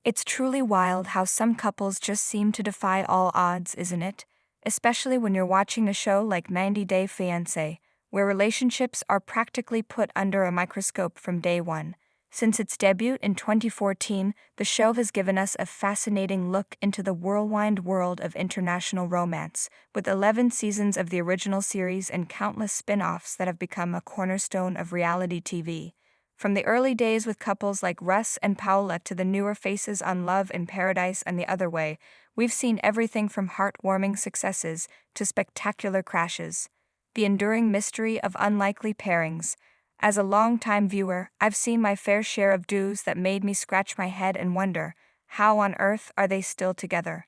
It's truly wild how some couples just seem to defy all odds, isn't it? Especially when you're watching a show like 90 Day Fiancé, where relationships are practically put under a microscope from day one. Since its debut in 2014, the show has given us a fascinating look into the whirlwind world of international romance, with 11 seasons of the original series and countless spin-offs that have become a cornerstone of reality TV. From the early days with couples like Russ and Paula to the newer faces on Love in Paradise and The Other Way, we've seen everything from heartwarming successes to spectacular crashes. The enduring mystery of unlikely pairings. As a longtime viewer, I've seen my fair share of duos that made me scratch my head and wonder, how on earth are they still together?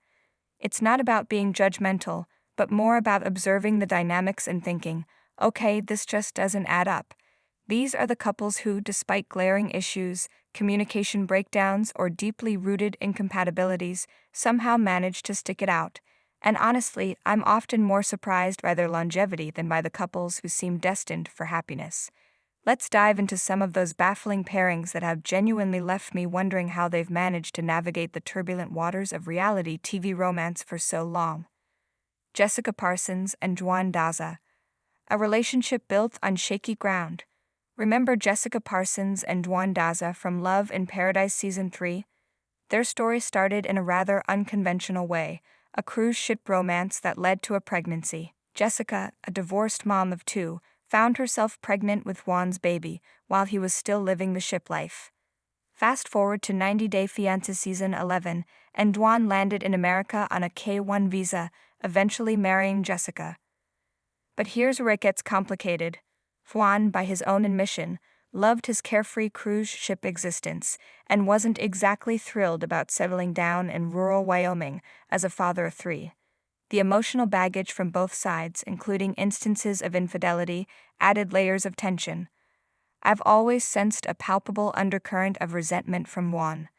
It's not about being judgmental, but more about observing the dynamics and thinking, okay, this just doesn't add up. These are the couples who, despite glaring issues, communication breakdowns, or deeply rooted incompatibilities, somehow manage to stick it out. And honestly, I'm often more surprised by their longevity than by the couples who seem destined for happiness. Let's dive into some of those baffling pairings that have genuinely left me wondering how they've managed to navigate the turbulent waters of reality TV romance for so long. Jessica Parsons and Juan Daza. A relationship built on shaky ground. Remember Jessica Parsons and Juan Daza from Love in Paradise Season 3? Their story started in a rather unconventional way, a cruise ship romance that led to a pregnancy. Jessica, a divorced mom of two, found herself pregnant with Juan's baby while he was still living the ship life. Fast forward to 90 Day Fiancé Season 11, and Juan landed in America on a K-1 visa, eventually marrying Jessica. But here's where it gets complicated. Juan, by his own admission, loved his carefree cruise ship existence and wasn't exactly thrilled about settling down in rural Wyoming as a father of three. The emotional baggage from both sides, including instances of infidelity, added layers of tension. I've always sensed a palpable undercurrent of resentment from Juan.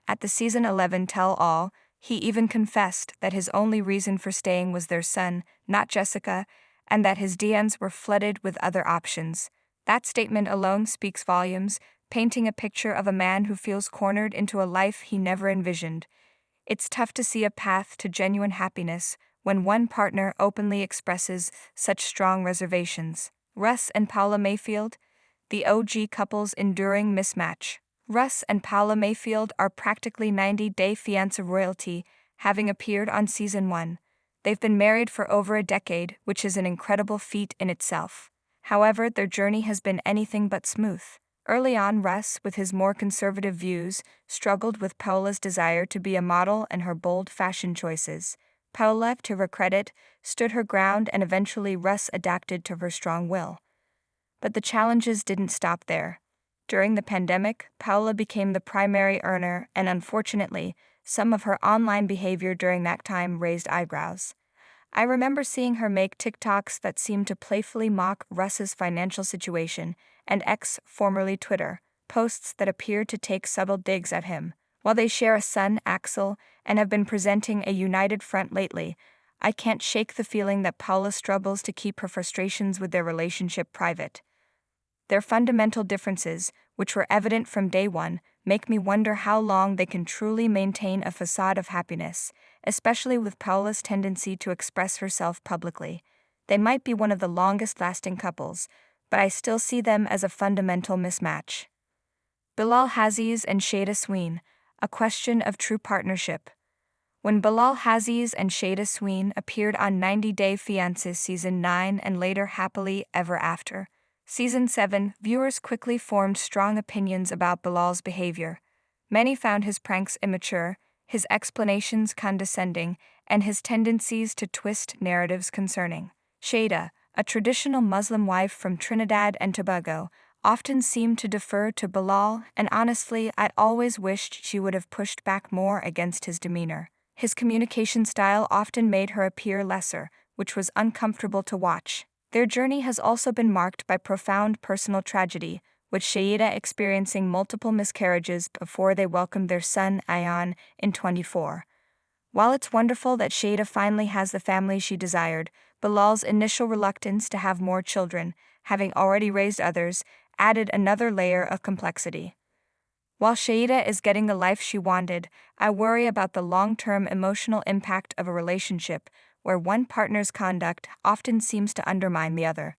At the Season 11 tell-all, he even confessed that his only reason for staying was their son, not Jessica, and that his DMs were flooded with other options. That statement alone speaks volumes, painting a picture of a man who feels cornered into a life he never envisioned. It's tough to see a path to genuine happiness when one partner openly expresses such strong reservations. Russ and Paula Mayfield, the OG couple's enduring mismatch. Russ and Paula Mayfield are practically 90 Day Fiancé royalty, having appeared on Season 1. They've been married for over a decade, which is an incredible feat in itself. However, their journey has been anything but smooth. Early on, Russ, with his more conservative views, struggled with Paula's desire to be a model and her bold fashion choices. Paula, to her credit, stood her ground, and eventually Russ adapted to her strong will. But the challenges didn't stop there. During the pandemic, Paula became the primary earner, and unfortunately, some of her online behavior during that time raised eyebrows. I remember seeing her make TikToks that seemed to playfully mock Russ's financial situation, and X, formerly Twitter, posts that appeared to take subtle digs at him. While they share a son, Axel, and have been presenting a united front lately, I can't shake the feeling that Paula struggles to keep her frustrations with their relationship private. Their fundamental differences, which were evident from day one, make me wonder how long they can truly maintain a facade of happiness, especially with Paula's tendency to express herself publicly. They might be one of the longest-lasting couples, but I still see them as a fundamental mismatch. Bilal Haziz and Shada Sween, a question of true partnership. When Bilal Haziz and Shada Sween appeared on 90 Day Fiancé Season 9 and later Happily Ever After, Season 7, viewers quickly formed strong opinions about Bilal's behavior. Many found his pranks immature, his explanations condescending, and his tendencies to twist narratives concerning. Shada, a traditional Muslim wife from Trinidad and Tobago, often seemed to defer to Bilal, and honestly, I'd always wished she would have pushed back more against his demeanor. His communication style often made her appear lesser, which was uncomfortable to watch. Their journey has also been marked by profound personal tragedy, with Shada experiencing multiple miscarriages before they welcomed their son, Ayan, in 24. While it's wonderful that Shada finally has the family she desired, Bilal's initial reluctance to have more children, having already raised others, added another layer of complexity. While Shaida is getting the life she wanted, I worry about the long-term emotional impact of a relationship where one partner's conduct often seems to undermine the other.